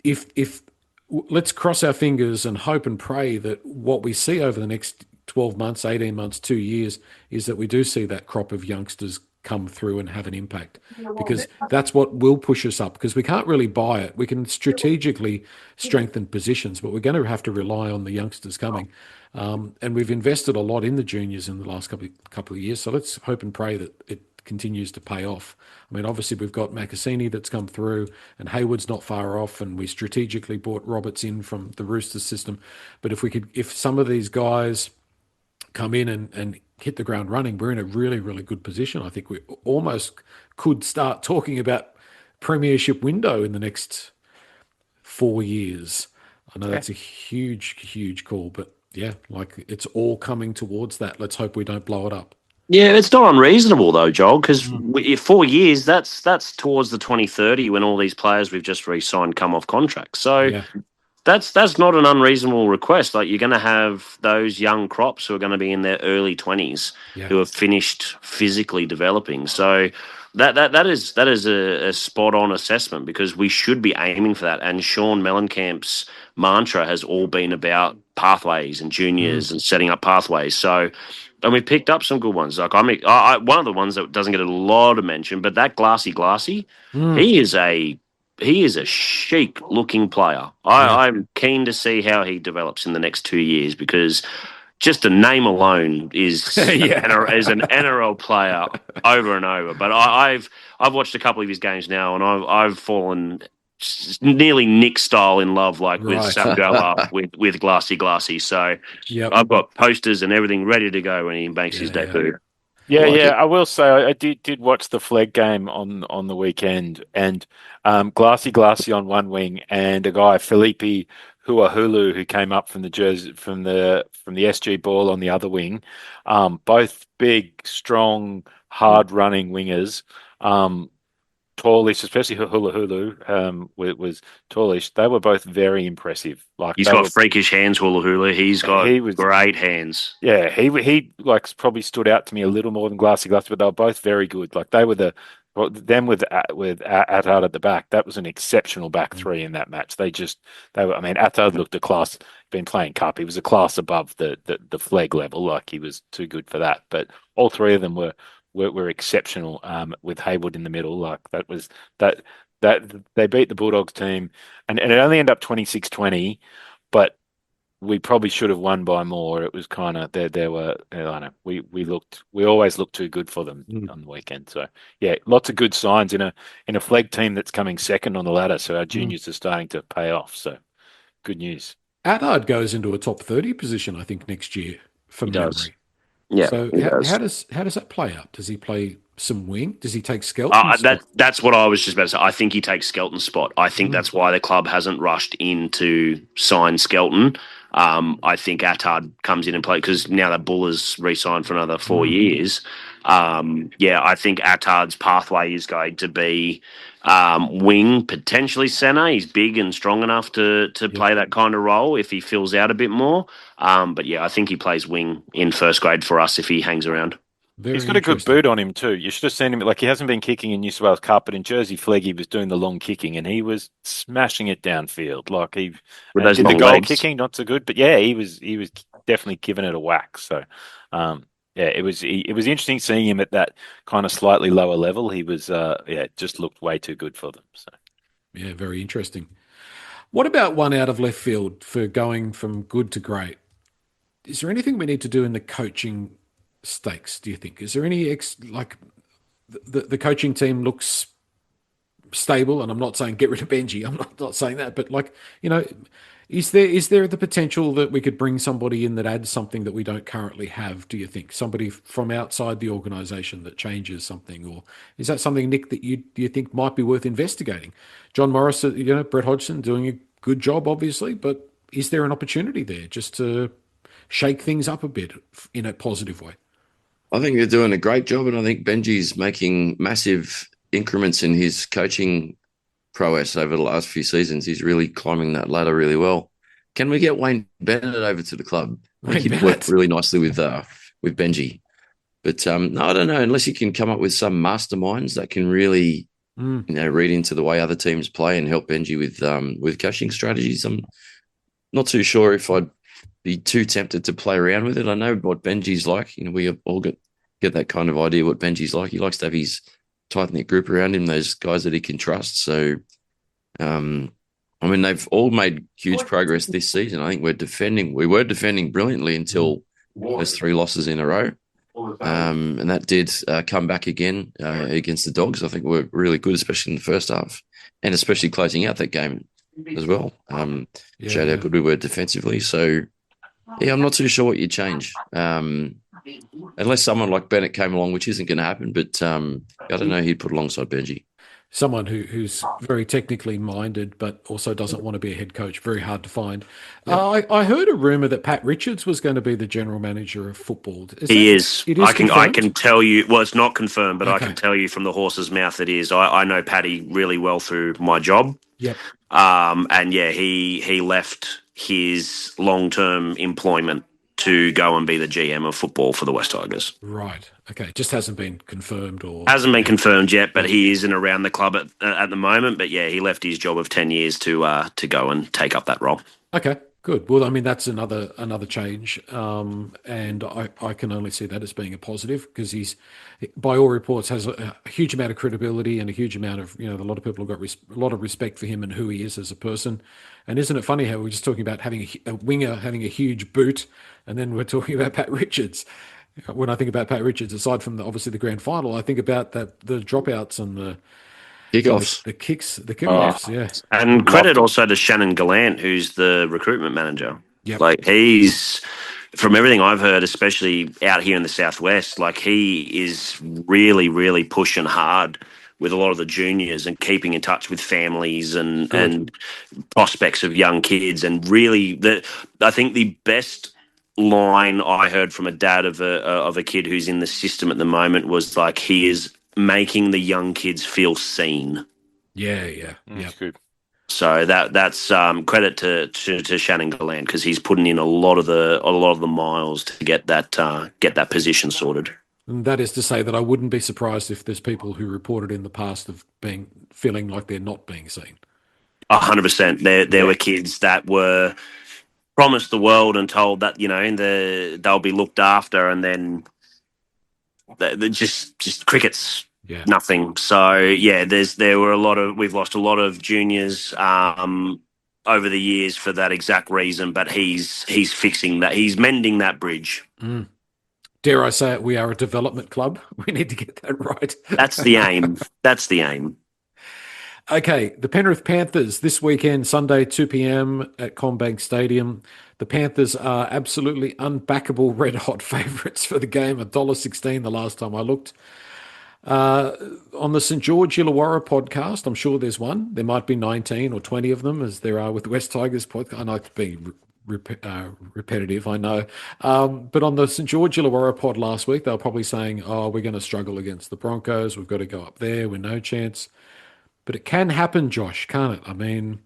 Speaker 2: if let's cross our fingers and hope and pray that what we see over the next 12 months, 18 months, 2 years is that we do see that crop of youngsters come through and have an impact, because that's what will push us up, because we can't really buy it. We can strategically strengthen positions, but we're going to have to rely on the youngsters coming. And we've invested a lot in the juniors in the last couple of years. So let's hope and pray that it continues to pay off. I mean, obviously we've got Macassini that's come through, and Hayward's not far off, and we strategically brought Roberts in from the Roosters system. But if some of these guys come in and hit the ground running, we're in a really, really good position. I think we almost could start talking about premiership window in the next 4 years. I know that's a huge, huge call, but yeah, like it's all coming towards that. Let's hope we don't blow it up.
Speaker 4: Yeah, it's not unreasonable though, Joel, because 4 years, that's towards the 2030 when all these players we've just re-signed come off contract. So
Speaker 2: Yeah.
Speaker 4: that's not an unreasonable request. Like, you're going to have those young crops who are going to be in their early 20s who have finished physically developing. So that is a spot on assessment, because we should be aiming for that. And Sean Mellencamp's mantra has all been about pathways and juniors and setting up pathways. So, and we've picked up some good ones. Like one of the ones that doesn't get a lot of mention, but that Glassy, he is a chic looking player. I'm keen to see how he develops in the next 2 years, because just the name alone is an NRL player over and over. But I've watched a couple of his games now, and I've fallen nearly Nick style in love, like with Sabgoa, with Glassy. So I've got posters and everything ready to go when he makes his debut.
Speaker 5: Yeah, I will say I did watch the Flegg game on the weekend, and Glassy on one wing, and a guy Felipe Huahulu who came up from the SG Ball on the other wing. Both big, strong, hard running wingers. Tallish, especially Hulu was tallish. They were both very impressive. Like,
Speaker 4: he's got freakish hands, Hula. He's got great hands.
Speaker 5: Yeah, he like probably stood out to me a little more than Glassy, but they were both very good. Like, they were them with Attard at the back. That was an exceptional back three in that match. I mean, Attard looked a class. Been playing cup. He was a class above the Flegg level. Like, he was too good for that. But all three of them were exceptional, with Hayward in the middle. Like, that they beat the Bulldogs team, and it only ended up 26-20, but we probably should have won by more. It was kind of there were, I don't know, we always looked too good for them on the weekend. So yeah, lots of good signs in a Flegg team that's coming second on the ladder. So our juniors are starting to pay off. So good news.
Speaker 2: Attard goes into a top 30 position, I think, next year from memory.
Speaker 4: Yeah.
Speaker 2: So how does that play out? Does he play some wing? Does he take Skelton's spot?
Speaker 4: That's what I was just about to say. I think he takes Skelton's spot. I think that's why the club hasn't rushed in to sign Skelton. I think Attard comes in and plays, because now that Bull has re-signed for another 4 years. I think Attard's pathway is going to be wing, potentially centre. He's big and strong enough to play that kind of role if he fills out a bit more. But yeah, I think he plays wing in first grade for us if he hangs around.
Speaker 5: He's got a good boot on him too. You should have seen him. Like, he hasn't been kicking in New South Wales Cup, but in Jersey Flegg he was doing the long kicking, and he was smashing it downfield. Like, he did the goal kicking, not so good, but yeah, he was definitely giving it a whack. So, it was interesting seeing him at that kind of slightly lower level. He was just looked way too good for them. So
Speaker 2: yeah, very interesting. What about one out of left field for going from good to great? is there anything we need to do in the coaching stakes? Do you think? Is there any the coaching team looks stable, and I'm not saying get rid of Benji. I'm not saying that, but is there the potential that we could bring somebody in that adds something that we don't currently have? Do you think somebody from outside the organisation that changes something, or is that something, Nick, that you think might be worth investigating? John Morris, Brett Hodgson doing a good job, obviously, but is there an opportunity there just to shake things up a bit in a positive way?
Speaker 3: I think they're doing a great job, and I think Benji's making massive increments in his coaching prowess over the last few seasons. He's really climbing that ladder really well. Can we get Wayne Bennett over to the club? I think he'd work really nicely with Benji. But no, I don't know, unless you can come up with some masterminds that can really read into the way other teams play and help Benji with coaching strategies. I'm not too sure if I'd be too tempted to play around with it. I know what Benji's like. We all get that kind of idea what Benji's like. He likes to have his tight-knit group around him, those guys that he can trust. So, they've all made huge progress this season. I think we were defending brilliantly until those 3 losses in a row. And that did come back again against the Dogs. I think we're really good, especially in the first half, and especially closing out that game as well. Showed how good we were defensively. So, yeah, I'm not too sure what you change. Unless someone like Bennett came along, which isn't going to happen, but I don't know, he'd put alongside Benji.
Speaker 2: Someone who's very technically minded, but also doesn't want to be a head coach. Very hard to find. Yeah. I heard a rumor that Pat Richards was going to be the general manager of football.
Speaker 4: He is. I can tell you. Well, it's not confirmed, but okay. I can tell you from the horse's mouth it is. I know Paddy really well through my job.
Speaker 2: Yep.
Speaker 4: And yeah, he left his long-term employment to go and be the GM of football for the West Tigers.
Speaker 2: Right. Okay. Just hasn't been confirmed
Speaker 4: Hasn't been confirmed yet, but he isn't around the club at the moment. But yeah, he left his job of 10 years to go and take up that role.
Speaker 2: Okay. Good. Well, that's another change, and I can only see that as being a positive, because he's, by all reports, has a huge amount of credibility and a huge amount of, a lot of people have got a lot of respect for him and who he is as a person. And isn't it funny how we're just talking about having a winger having a huge boot, and then we're talking about Pat Richards. When I think about Pat Richards, aside from obviously the grand final, I think about the dropouts and the
Speaker 3: kickoffs,
Speaker 2: the kickoffs, yeah.
Speaker 4: And credit also to Shannon Gallant, who's the recruitment manager.
Speaker 2: Yep.
Speaker 4: Like, he's, from everything I've heard, especially out here in the Southwest, like, he is really, really pushing hard with a lot of the juniors and keeping in touch with families and prospects of young kids. And really, I think the best line I heard from a dad of a kid who's in the system at the moment was like, he is making the young kids feel seen.
Speaker 2: Yeah.
Speaker 5: That's good.
Speaker 4: So that's credit to Shannon Gallant, because he's putting in a lot of the miles to get that position sorted.
Speaker 2: And that is to say that I wouldn't be surprised if there's people who reported in the past of feeling like they're not being seen.
Speaker 4: 100%. There were kids that were promised the world and told that they'll be looked after, and then they're just crickets.
Speaker 2: Yeah.
Speaker 4: Nothing. So yeah, we've lost a lot of juniors over the years for that exact reason, but he's fixing that. He's mending that bridge.
Speaker 2: Mm. Dare I say it, we are a development club. We need to get that right.
Speaker 4: That's the aim.
Speaker 2: Okay, the Penrith Panthers this weekend, Sunday, 2 p.m. at CommBank Stadium. The Panthers are absolutely unbackable red-hot favourites for the game, $1.16 the last time I looked. On the St. George Illawarra podcast, I'm sure there's one. There might be 19 or 20 of them, as there are with the West Tigers podcast. I know it's being repetitive, I know. But on the St. George Illawarra pod last week, they were probably saying, we're going to struggle against the Broncos. We've got to go up there. We're no chance. But it can happen, Josh, can't it? I mean,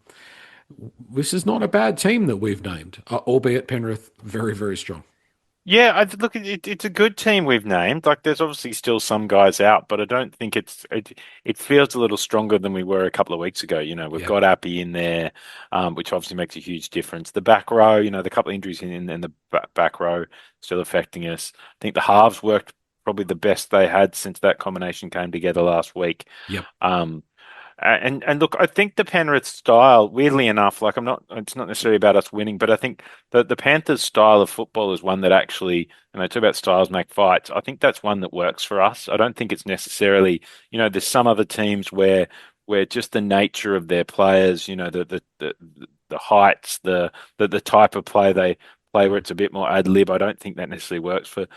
Speaker 2: this is not a bad team that we've named, albeit Penrith very, very strong.
Speaker 5: Yeah, look, it's a good team we've named. Like, there's obviously still some guys out, but I don't think it feels a little stronger than we were a couple of weeks ago. We've got Appy in there, which obviously makes a huge difference. The back row, the couple of injuries in the back row still affecting us. I think the halves worked probably the best they had since that combination came together last week.
Speaker 2: Yep.
Speaker 5: And look, I think the Penrith style, weirdly enough, like it's not necessarily about us winning, but I think the Panthers style of football is one that actually, and they talk about styles make fights. I think that's one that works for us. I don't think it's necessarily, there's some other teams where just the nature of their players, the heights, the type of play they play where it's a bit more ad lib. I don't think that necessarily works for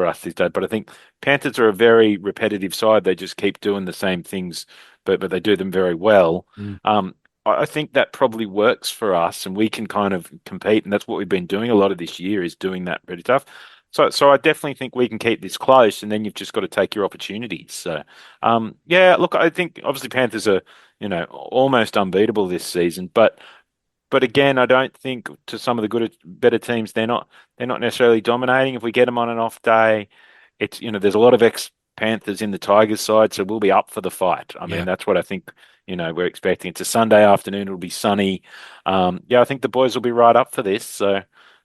Speaker 5: us these days. But I think Panthers are a very repetitive side. They just keep doing the same things, but they do them very well. I think that probably works for us, and we can kind of compete, and that's what we've been doing a lot of this year is doing that pretty tough. So I definitely think we can keep this close, and then you've just got to take your opportunities. So, yeah, look, I think obviously Panthers are, almost unbeatable this season, but again, I don't think to some of the better teams, they're not necessarily dominating. If we get them on an off day, it's there's a lot of ex-Panthers in the Tigers side, so we'll be up for the fight. I mean, that's what I think. We're expecting. It's a Sunday afternoon. It'll be sunny. I think the boys will be right up for this. So,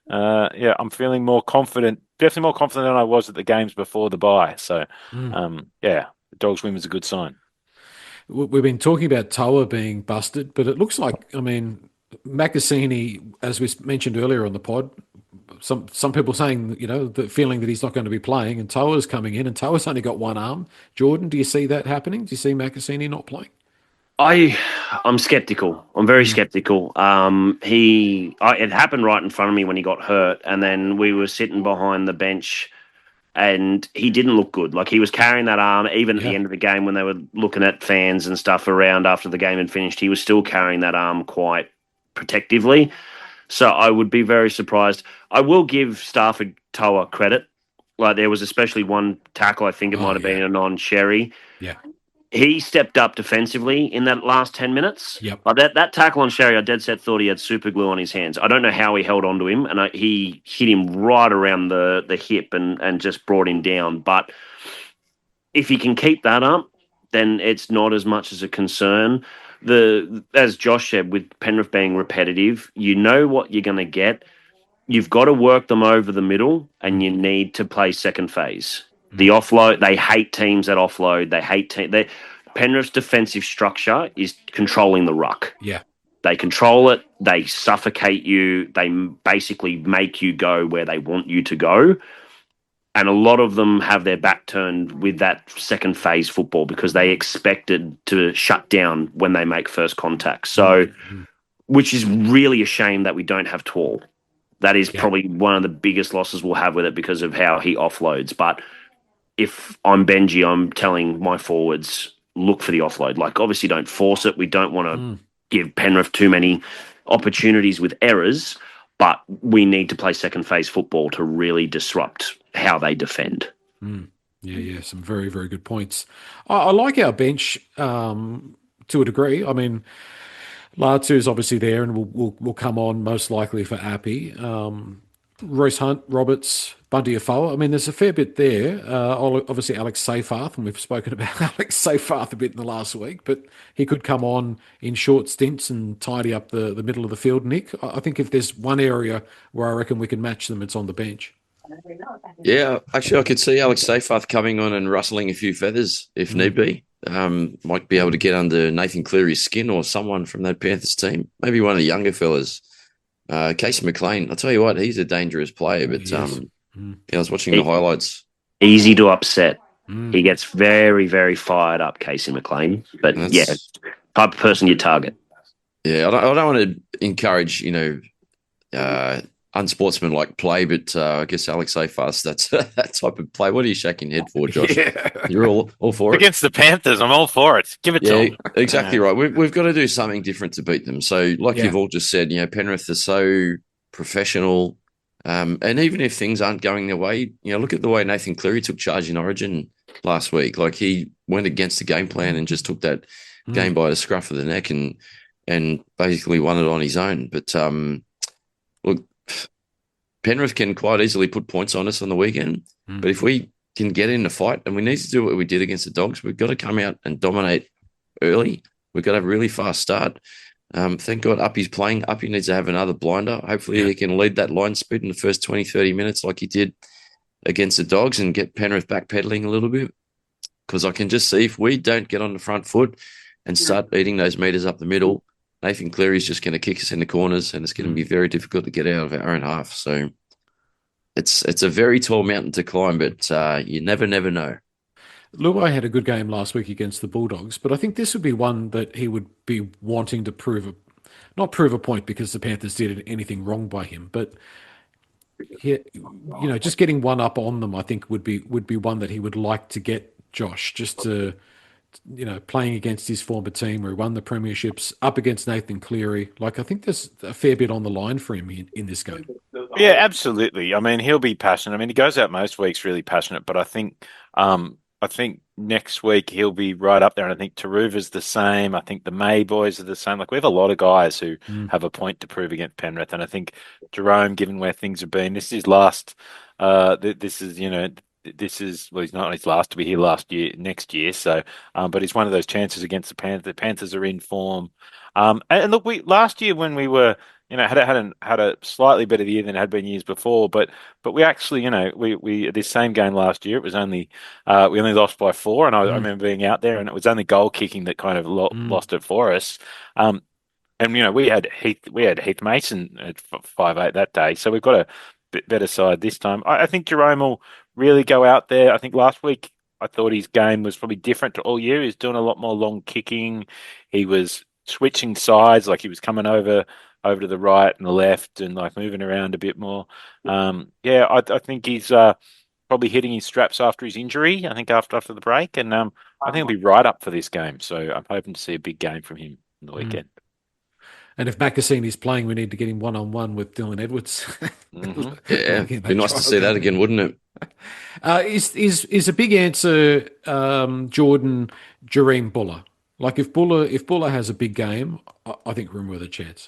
Speaker 5: I'm feeling more confident. Definitely more confident than I was at the games before the bye. So, the Dogs win was a good sign.
Speaker 2: We've been talking about Toa being busted, but it looks like, Macassini, as we mentioned earlier on the pod, some people saying, the feeling that he's not going to be playing, and Toa's coming in, and Toa's only got one arm. Jordan, do you see that happening? Do you see Macassini not playing?
Speaker 4: I'm skeptical. I'm very skeptical. It happened right in front of me when he got hurt, and then we were sitting behind the bench, and he didn't look good. Like, he was carrying that arm even at the end of the game when they were looking at fans and stuff around after the game had finished. He was still carrying that arm quite protectively. So I would be very surprised. I will give Stafford Toa credit. Like, there was especially one tackle, I think it might have been a non-Sherry.
Speaker 2: Yeah.
Speaker 4: He stepped up defensively in that last 10 minutes.
Speaker 2: Yep.
Speaker 4: Like that tackle on Sherry, I dead set thought he had super glue on his hands. I don't know how he held on to him, and he hit him right around the hip and just brought him down. But if he can keep that up, then it's not as much as a concern. As Josh said, with Penrith being repetitive, you know what you're going to get. You've got to work them over the middle, and you need to play second phase. The offload, they hate teams that offload. They hate Penrith's defensive structure is controlling the ruck.
Speaker 2: Yeah.
Speaker 4: They control it. They suffocate you. They basically make you go where they want you to go. And a lot of them have their back turned with that second phase football because they expected to shut down when they make first contact. So, which is really a shame that we don't have Tall. That is probably one of the biggest losses we'll have with it because of how he offloads. But if I'm Benji, I'm telling my forwards, look for the offload. Like, obviously don't force it. We don't want to give Penrith too many opportunities with errors, but we need to play second phase football to really disrupt how they defend.
Speaker 2: Yeah, some very, very good points. I like our bench to a degree. I mean, Latu is obviously there and will come on most likely for Appy. Royce Hunt, Roberts, Bundy Afoa. I mean, there's a fair bit there. Obviously, Alex Seyfarth, and we've spoken about Alex Seyfarth a bit in the last week, but he could come on in short stints and tidy up the middle of the field, Nick. I think if there's one area where I reckon we can match them, it's on the bench.
Speaker 3: Yeah, actually, I could see Alex Seyfarth coming on and rustling a few feathers if need be. Might be able to get under Nathan Cleary's skin or someone from that Panthers team. Maybe one of the younger fellas. Casey McLean, I'll tell you what, he's a dangerous player, but I was watching the highlights.
Speaker 4: Easy to upset. He gets very, very fired up, Casey McLean. But type of person you target.
Speaker 3: Yeah, I don't want to encourage, unsportsmanlike play, but I guess Alex Seyfarth, that's that type of play. What are you shaking your head for, Josh? You're all for it?
Speaker 5: Against the Panthers, I'm all for it. Give it to them.
Speaker 3: Exactly right. We've got to do something different to beat them. So, like you've all just said, Penrith are so professional. And even if things aren't going their way, look at the way Nathan Cleary took charge in Origin last week. Like, he went against the game plan and just took that game by the scruff of the neck and basically won it on his own. But look, Penrith can quite easily put points on us on the weekend. But if we can get in the fight, and we need to do what we did against the Dogs, we've got to come out and dominate early. We've got to have a really fast start. Thank God Uppy's playing. Uppy needs to have another blinder. Hopefully he can lead that line speed in the first 20, 30 minutes like he did against the Dogs and get Penrith backpedaling a little bit. Because I can just see if we don't get on the front foot, and start eating those meters up the middle, Nathan Cleary's just going to kick us in the corners, and it's going to be very difficult to get out of our own half. So it's a very tall mountain to climb, but you never know.
Speaker 2: Luai had a good game last week against the Bulldogs, but I think this would be one that he would be wanting to not prove a point because the Panthers did anything wrong by him, but just getting one up on them, I think would be one that he would like to get, Josh, just to, playing against his former team where he won the premierships, up against Nathan Cleary. Like, I think there's a fair bit on the line for him in this game.
Speaker 5: Yeah, absolutely. I mean, he'll be passionate. I mean, he goes out most weeks really passionate, but I think next week he'll be right up there. And I think Taruva's the same. I think the May boys are the same. Like, we have a lot of guys who have a point to prove against Penrith. And I think Jerome, given where things have been, this is his last, well, he's not his last to be here next year. So, but it's one of those chances against the Panthers. The Panthers are in form. And look, last year when we were, had a slightly better year than it had been years before, but we actually, we this same game last year, it was only we only lost by 4, and I remember being out there, and it was only goal kicking that kind of lost it for us. And we had Heath Mason at 5'8" that day, so we've got a bit better side this time. I think Jerome will really go out there. I think last week I thought his game was probably different to all year. He was doing a lot more long kicking. He was switching sides, like he was coming over to the right and the left and like moving around a bit more. I think he's probably hitting his straps after his injury, I think after the break. And I think he'll be right up for this game. So I'm hoping to see a big game from him on the weekend.
Speaker 2: And if Maccassini's playing, we need to get him one-on-one with Dylan Edwards.
Speaker 3: Yeah, it'd be nice to see that again, wouldn't it?
Speaker 2: Is a big answer Jordan Jareem Buller? Like if Buller has a big game, I think we're in with a chance.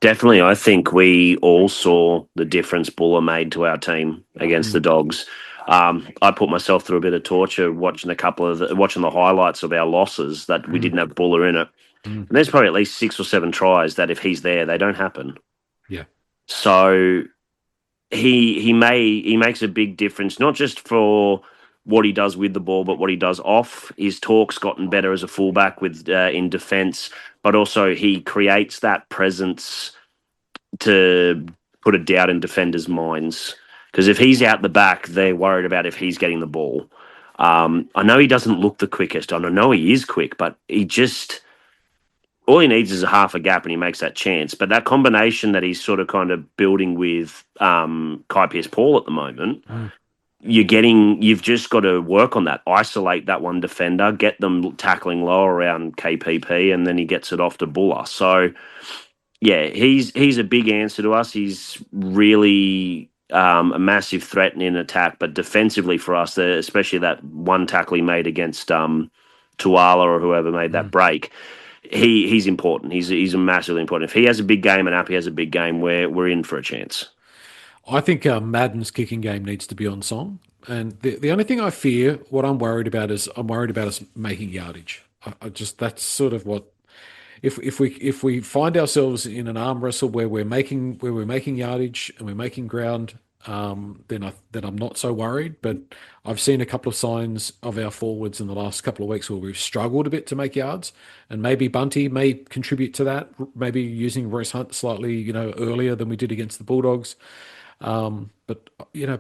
Speaker 4: Definitely. I think we all saw the difference Buller made to our team against the Dogs. I put myself through a bit of torture watching watching the highlights of our losses that we didn't have Buller in it. And there's probably at least 6 or 7 tries that if he's there, they don't happen.
Speaker 2: Yeah.
Speaker 4: So he makes a big difference, not just for what he does with the ball, but what he does off. His talk's gotten better as a fullback with in defence, but also he creates that presence to put a doubt in defenders' minds. Because if he's out the back, they're worried about if he's getting the ball. I know he doesn't look the quickest. I know he is quick, but all he needs is a half a gap and he makes that chance. But that combination that he's sort of kind of building with Kai Pearce-Paul at the moment, you've just got to work on that. Isolate that one defender, get them tackling low around KPP, and then he gets it off to Buller. So, yeah, he's a big answer to us. He's really a massive threat in attack, but defensively for us, especially that one tackle he made against Tuala or whoever made that break, he's important. He's massively important. If he has a big game and Appy has a big game, we're in for a chance.
Speaker 2: I think Madden's kicking game needs to be on song. And the only thing I fear, what I'm worried about is us making yardage. That's sort of what, if we find ourselves in an arm wrestle where we're making yardage and we're making ground, then I'm not so worried. But I've seen a couple of signs of our forwards in the last couple of weeks where we've struggled a bit to make yards, and maybe Bunty may contribute to that. Maybe using Royce Hunt slightly, earlier than we did against the Bulldogs. But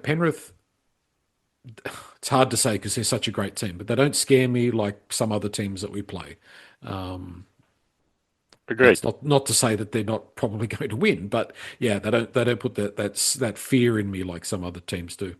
Speaker 2: Penrith, it's hard to say because they're such a great team, but they don't scare me like some other teams that we play.
Speaker 5: Agreed.
Speaker 2: It's not to say that they're not probably going to win, but yeah, they don't put that fear in me like some other teams do.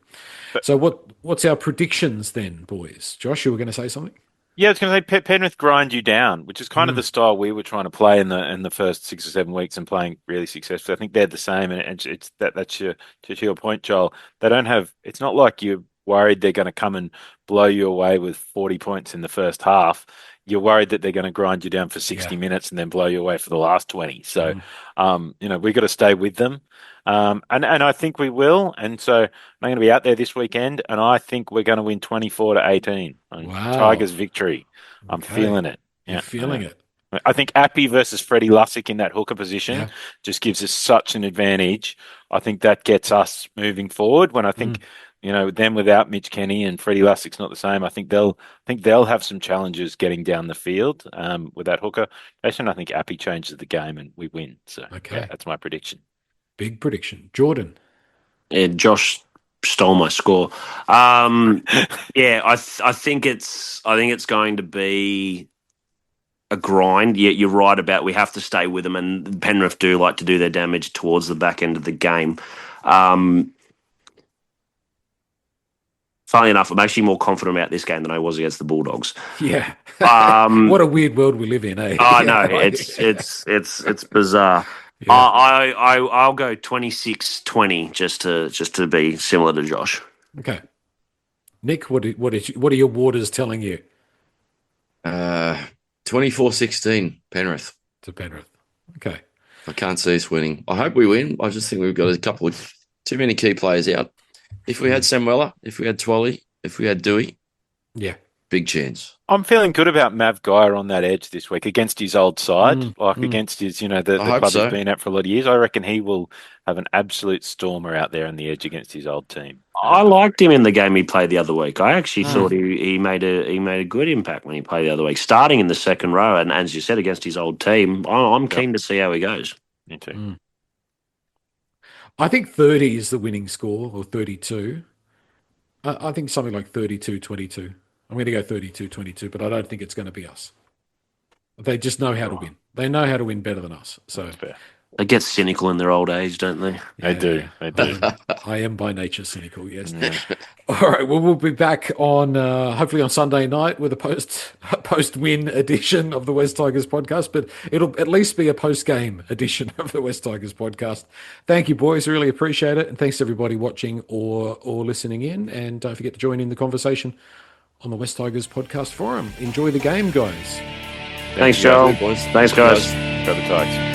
Speaker 2: So what's our predictions then, boys? Josh, you were going to say something?
Speaker 5: Yeah, I was going to say Penrith grind you down, which is kind of the style we were trying to play in the first 6 or 7 weeks and playing really successfully. I think they're the same, and that's to your point, Joel. They don't have. It's not like you're worried they're going to come and blow you away with 40 points in the first half. You're worried that they're going to grind you down for 60 minutes and then blow you away for the last 20. So, we've got to stay with them. And I think we will. And so I'm going to be out there this weekend, and I think we're going to win 24-18.
Speaker 2: Wow.
Speaker 5: Tigers victory. I'm feeling it.
Speaker 2: You're feeling it.
Speaker 5: I think Appy versus Freddie Lussick in that hooker position just gives us such an advantage. I think that gets us moving forward when I think them without Mitch Kenny and Freddie Lussick's not the same. I think they'll have some challenges getting down the field with that hooker. Jason, I think Appy changes the game and we win. So
Speaker 2: Okay.
Speaker 5: that's my prediction.
Speaker 2: Big prediction. Jordan.
Speaker 4: Yeah, Josh stole my score. Yeah, I think it's going to be a grind. Yeah, you're right about we have to stay with them, and Penrith do like to do their damage towards the back end of the game. Funnily enough, I'm actually more confident about this game than I was against the Bulldogs.
Speaker 2: Yeah. What a weird world we live in, eh?
Speaker 4: I know it's bizarre.
Speaker 2: Yeah.
Speaker 4: I'll go 26-20 just to be similar to Josh.
Speaker 2: Okay. Nick, what are your waters telling you?
Speaker 3: 24-16 Penrith.
Speaker 2: To Penrith. Okay.
Speaker 3: I can't see us winning. I hope we win. I just think we've got a couple of too many key players out. If we had Samuela, if we had Twally, if we had Dewey,
Speaker 2: yeah,
Speaker 3: big chance.
Speaker 5: I'm feeling good about Mav Geyer on that edge this week against his old side, against his, the club he's been at for a lot of years. I reckon he will have an absolute stormer out there on the edge against his old team.
Speaker 4: I liked him in the game he played the other week. I actually thought he made a good impact when he played the other week, starting in the second row, and as you said, against his old team. I'm keen to see how he goes.
Speaker 5: Me too.
Speaker 2: I think 30 is the winning score, or 32. I think something like 32-22. I'm going to go 32-22, but I don't think it's going to be us. They just know how to win. They know how to win better than us. So
Speaker 4: they get cynical in their old age, don't they?
Speaker 5: They do.
Speaker 2: I am by nature cynical, yes. All right, well, we'll be back on hopefully on Sunday night with a post-win edition of the West Tigers podcast, but it'll at least be a post-game edition of the West Tigers podcast. Thank you, boys. Really appreciate it. And thanks to everybody watching or listening in. And don't forget to join in the conversation on the West Tigers podcast forum. Enjoy the game, guys.
Speaker 4: Thanks, Joel.
Speaker 3: Boys.
Speaker 4: Thanks, guys.
Speaker 5: Go the Tigers.